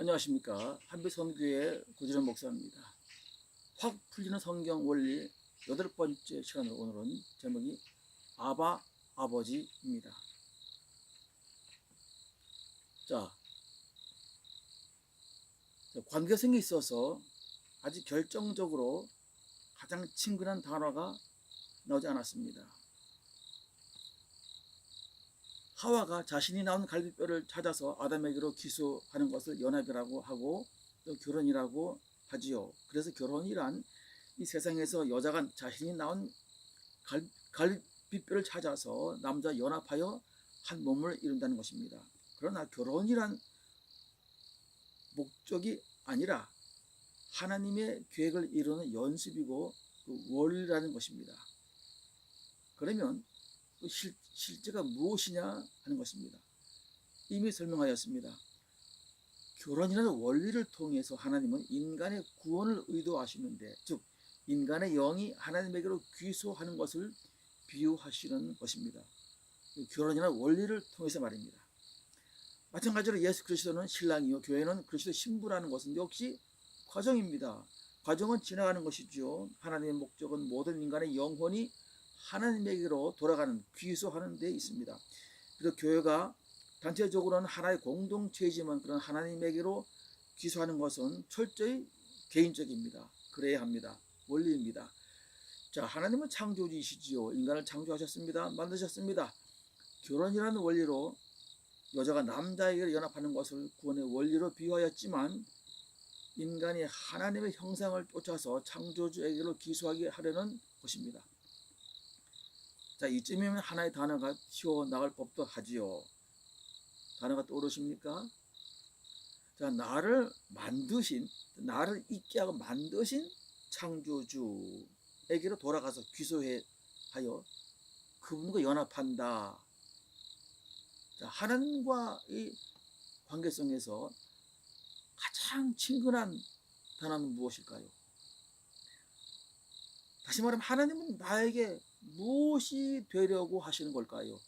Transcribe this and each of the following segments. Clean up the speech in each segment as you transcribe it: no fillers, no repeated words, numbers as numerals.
안녕하십니까. 한빛선교회 구지련 목사입니다. 확 풀리는 성경 원리 8번째 시간으로 오늘은 제목이 아바 아버지입니다. 자, 관계성에 있어서 아직 결정적으로 가장 친근한 단어가 나오지 않았습니다. 하와가 자신이 낳은 갈비뼈를 찾아서 아담에게로 기소하는 것을 연합이라고 하고 또 결혼이라고 하지요. 그래서 결혼이란 이 세상에서 여자가 자신이 낳은 갈비뼈를 찾아서 남자 연합하여 한 몸을 이룬다는 것입니다. 그러나 결혼이란 목적이 아니라 하나님의 계획을 이루는 연습이고 그 원리라는 것입니다. 그러면 그 실제가 무엇이냐 하는 것입니다. 이미 설명하였습니다. 결혼이라는 원리를 통해서 하나님은 인간의 구원을 의도하시는데, 즉 인간의 영이 하나님에게로 귀소하는 것을 비유하시는 것입니다. 결혼이라는 원리를 통해서 말입니다. 마찬가지로 예수 그리스도는 신랑이요 교회는 그리스도 신부라는 것은 역시 과정입니다. 과정은 지나가는 것이죠. 하나님의 목적은 모든 인간의 영혼이 하나님에게로 돌아가는, 귀소하는 데 있습니다. 그리고 교회가 단체적으로는 하나의 공동체이지만 그런 하나님에게로 귀소하는 것은 철저히 개인적입니다. 그래야 합니다. 원리입니다. 자, 하나님은 창조주이시지요. 인간을 창조하셨습니다. 만드셨습니다. 결혼이라는 원리로 여자가 남자에게 연합하는 것을 구원의 원리로 비유하였지만 인간이 하나님의 형상을 쫓아서 창조주에게로 귀소하게 하려는 것입니다. 자, 이쯤이면 하나의 단어가 튀어나갈 법도 하지요. 단어가 떠오르십니까? 자, 나를 있게 하고 만드신 창조주에게로 돌아가서 귀소하여 그분과 연합한다. 자, 하나님과의 관계성에서 가장 친근한 단어는 무엇일까요? 다시 말하면 하나님은 나에게 무엇이 되려고 하시는 걸까요?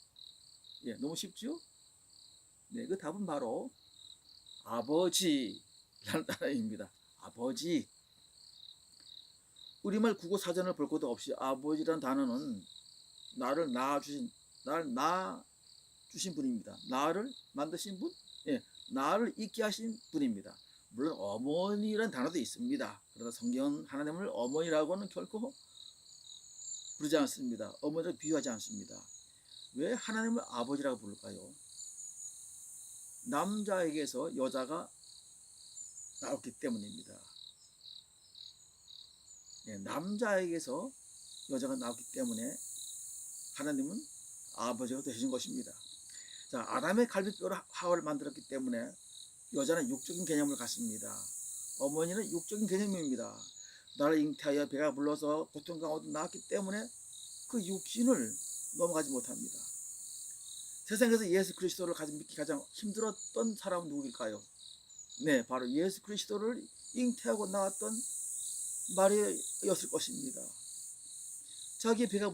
예, 너무 쉽죠? 네, 그 답은 바로 아버지라는 단어입니다. 아버지. 우리말 국어 사전을 볼 것도 없이 아버지라는 단어는 나를 낳아주신 분입니다. 나를 만드신 분? 예, 나를 있게 하신 분입니다. 물론 어머니라는 단어도 있습니다. 그러나 성경은 하나님을 어머니라고는 결코 부르지 않습니다. 어머니를 비유하지 않습니다. 왜 하나님을 아버지라고 부를까요? 남자에게서 여자가 나왔기 때문입니다. 예, 남자에게서 여자가 나왔기 때문에 하나님은 아버지가 되신 것입니다. 자, 아담의 갈비뼈로 하와를 만들었기 때문에 여자는 육적인 개념을 갖습니다. 어머니는 육적인 개념입니다. 나를 잉태하여 배가 불러서 고통 가운데 낳았기 때문에 그 육신을 넘어가지 못합니다. 세상에서 예수 그리스도를 믿기 가장 힘들었던 사람은 누구일까요? 네, 바로 예수 그리스도를 잉태하고 낳았던 마리아였을 것입니다. 자기의 배가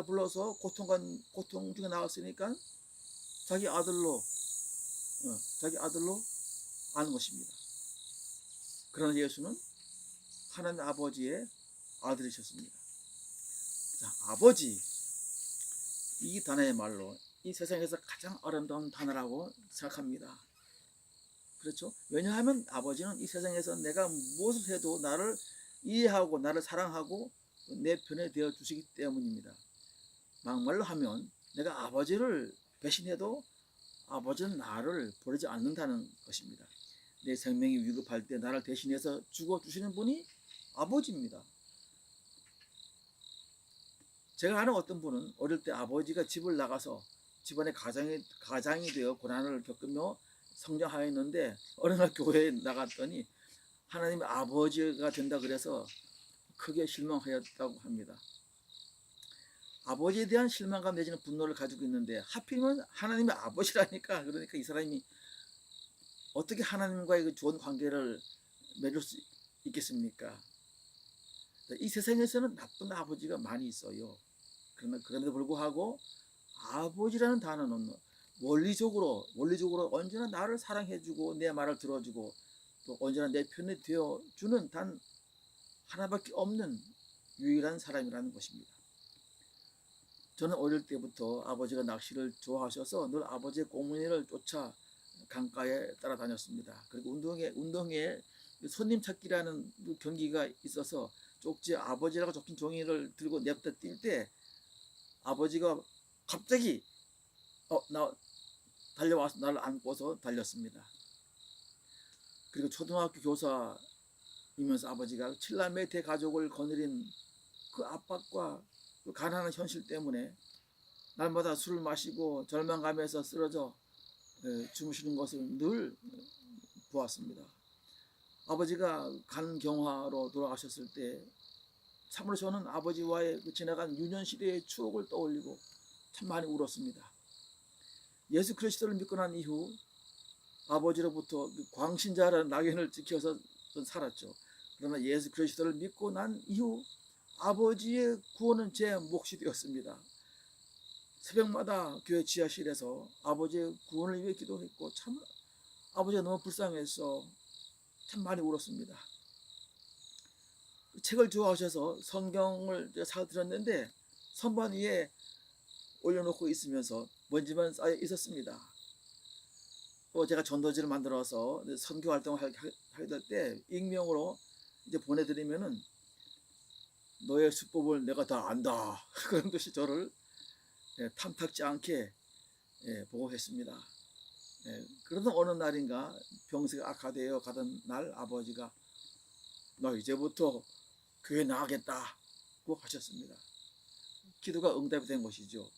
불러서 고통 중에 나왔으니까 자기 아들로 아는 것입니다. 그러나 예수는 하나님 아버지의 아들이셨습니다. 자, 아버지, 이 단어의 말로 이 세상에서 가장 아름다운 단어라고 생각합니다. 그렇죠? 왜냐하면 아버지는 이 세상에서 내가 무엇을 해도 나를 이해하고 나를 사랑하고 내 편에 되어 주시기 때문입니다. 막말로 하면 내가 아버지를 배신해도 아버지는 나를 버리지 않는다는 것입니다. 내 생명이 위급할 때 나를 대신해서 죽어주시는 분이 아버지입니다. 제가 아는 어떤 분은 어릴 때 아버지가 집을 나가서 집안의 가장이 되어 고난을 겪으며 성장하였는데 어느 날 교회에 나갔더니 하나님의 아버지가 된다 그래서 크게 실망하였다고 합니다. 아버지에 대한 실망감 내지는 분노를 가지고 있는데 하필이면 하나님의 아버지라니까. 그러니까 이 사람이 어떻게 하나님과의 그 좋은 관계를 맺을 수 있겠습니까? 이 세상에서는 나쁜 아버지가 많이 있어요. 그럼에도 불구하고 아버지라는 단어는 원리적으로 언제나 나를 사랑해주고 내 말을 들어주고 또 언제나 내 편이 되어주는 단 하나밖에 없는 유일한 사람이라는 것입니다. 저는 어릴 때부터 아버지가 낚시를 좋아하셔서 늘 아버지의 꼬무니를 쫓아 강가에 따라다녔습니다. 그리고 운동회 손님 찾기라는 경기가 있어서 쪽지에 아버지라고 적힌 종이를 들고 냅다 뛸 때 아버지가 갑자기 나 달려와서 나를 안고서 달렸습니다. 그리고 초등학교 교사이면서 아버지가 7남매 대가족을 거느린 그 압박과 그 가난한 현실 때문에 날마다 술을 마시고 절망감에서 쓰러져 주무시는 것을 늘 보았습니다. 아버지가 간경화로 돌아가셨을 때 참으로 저는 아버지와의 그 지나간 유년 시대의 추억을 떠올리고 참 많이 울었습니다. 예수 그리스도를 믿고 난 이후 아버지로부터 그 광신자라는 낙인을 지켜서 살았죠. 그러나 예수 그리스도를 믿고 난 이후 아버지의 구원은 제 몫이 되었습니다. 새벽마다 교회 지하실에서 아버지의 구원을 위해 기도했고 참 아버지가 너무 불쌍해서 참 많이 울었습니다. 책을 좋아하셔서 성경을 사들었는데 선반 위에 올려놓고 있으면서 먼지만 쌓여 있었습니다. 또 제가 전도지를 만들어서 선교 활동을 할 때 익명으로 이제 보내드리면은 너의 수법을 내가 다 안다 그런 듯이 저를 탐탁지 않게 보호했습니다. 그러던 어느 날인가 병세가 악화되어 가던 날 아버지가 너 이제부터 교회 나가겠다고 하셨습니다. 기도가 응답이 된 것이죠.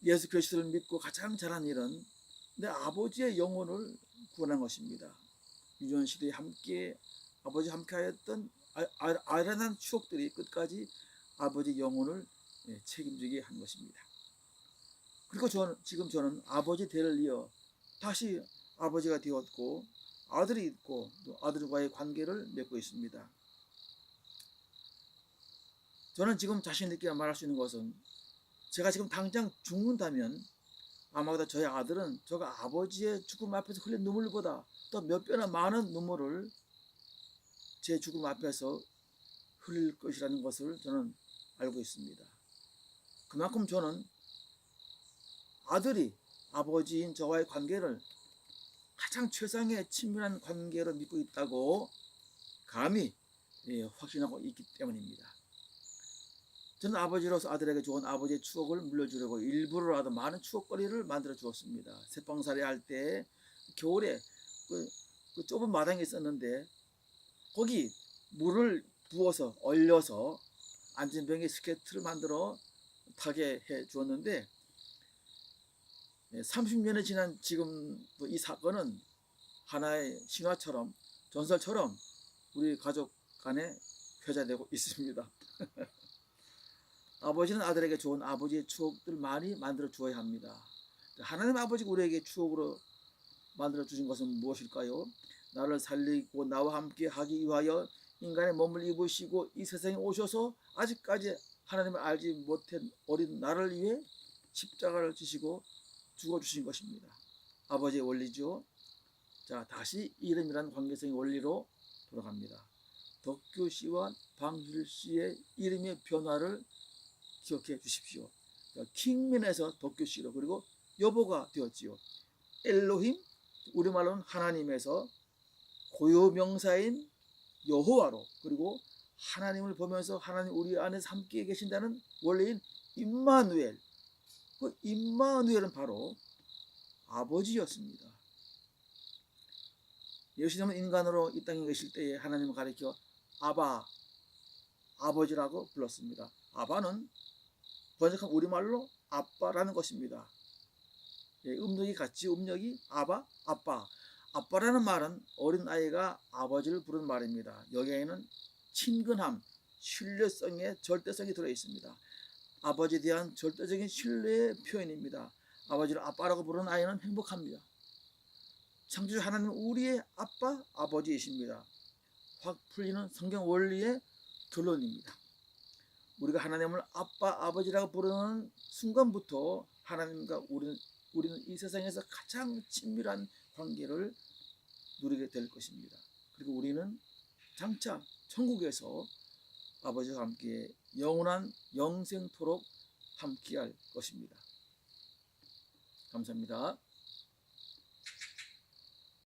예수 그리스도를 믿고 가장 잘한 일은 내 아버지의 영혼을 구원한 것입니다. 유년 시대에 아버지 함께하였던 아련한 추억들이 끝까지 아버지 영혼을 책임지게 한 것입니다. 그리고 지금 저는 아버지 대를 이어 다시 아버지가 되었고 아들이 있고 또 아들과의 관계를 맺고 있습니다. 저는 지금 자신 있게 말할 수 있는 것은 제가 지금 당장 죽는다면 아마도 저희 아들은 저가 아버지의 죽음 앞에서 흘린 눈물보다 또 몇 배나 많은 눈물을 제 죽음 앞에서 흘릴 것이라는 것을 저는 알고 있습니다. 그만큼 저는 아들이 아버지인 저와의 관계를 가장 최상의 친밀한 관계로 믿고 있다고 감히 확신하고 있기 때문입니다. 저는 아버지로서 아들에게 좋은 아버지의 추억을 물려주려고 일부러라도 많은 추억거리를 만들어 주었습니다. 새빵살이 할 때 겨울에 그 좁은 마당이 있었는데 거기 물을 부어서 얼려서 안전병에 스케이트를 만들어 타게 해 주었는데 30년이 지난 지금 이 사건은 하나의 신화처럼 전설처럼 우리 가족 간에 회자되고 있습니다. 아버지는 아들에게 좋은 아버지의 추억들을 많이 만들어 주어야 합니다. 하나님 아버지가 우리에게 추억으로 만들어 주신 것은 무엇일까요? 나를 살리고 나와 함께 하기 위하여 인간의 몸을 입으시고 이 세상에 오셔서 아직까지 하나님을 알지 못한 어린 나를 위해 십자가를 지시고 죽어주신 것입니다. 아버지의 원리죠. 자, 다시 이름이란 관계성의 원리로 돌아갑니다. 덕규 씨와 방실 씨의 이름의 변화를 기억해 주십시오. 킹민에서 덕규 씨로 그리고 여보가 되었지요. 엘로힘 우리말로는 하나님에서 고유명사인 여호와로 그리고 하나님을 보면서 하나님 우리 안에서 함께 계신다는 원래인 임마누엘 그 임마누엘은 바로 아버지였습니다. 예수님은 인간으로 이 땅에 계실 때에 하나님을 가리켜 아버지라고 불렀습니다. 아바는 번역한 우리말로 아빠라는 것입니다. 음력이 같지 음력이 아빠. 아빠라는 말은 어린아이가 아버지를 부르는 말입니다. 여기에는 친근함, 신뢰성의 절대성이 들어있습니다. 아버지에 대한 절대적인 신뢰의 표현입니다. 아버지를 아빠라고 부르는 아이는 행복합니다. 창조주 하나님은 우리의 아빠, 아버지이십니다. 확 풀리는 성경 원리의 결론입니다. 우리가 하나님을 아빠, 아버지라고 부르는 순간부터 하나님과 우리는 이 세상에서 가장 친밀한 관계를 누리게 될 것입니다. 그리고 우리는 장차 천국에서 아버지와 함께 영원한 영생토록 함께할 것입니다. 감사합니다.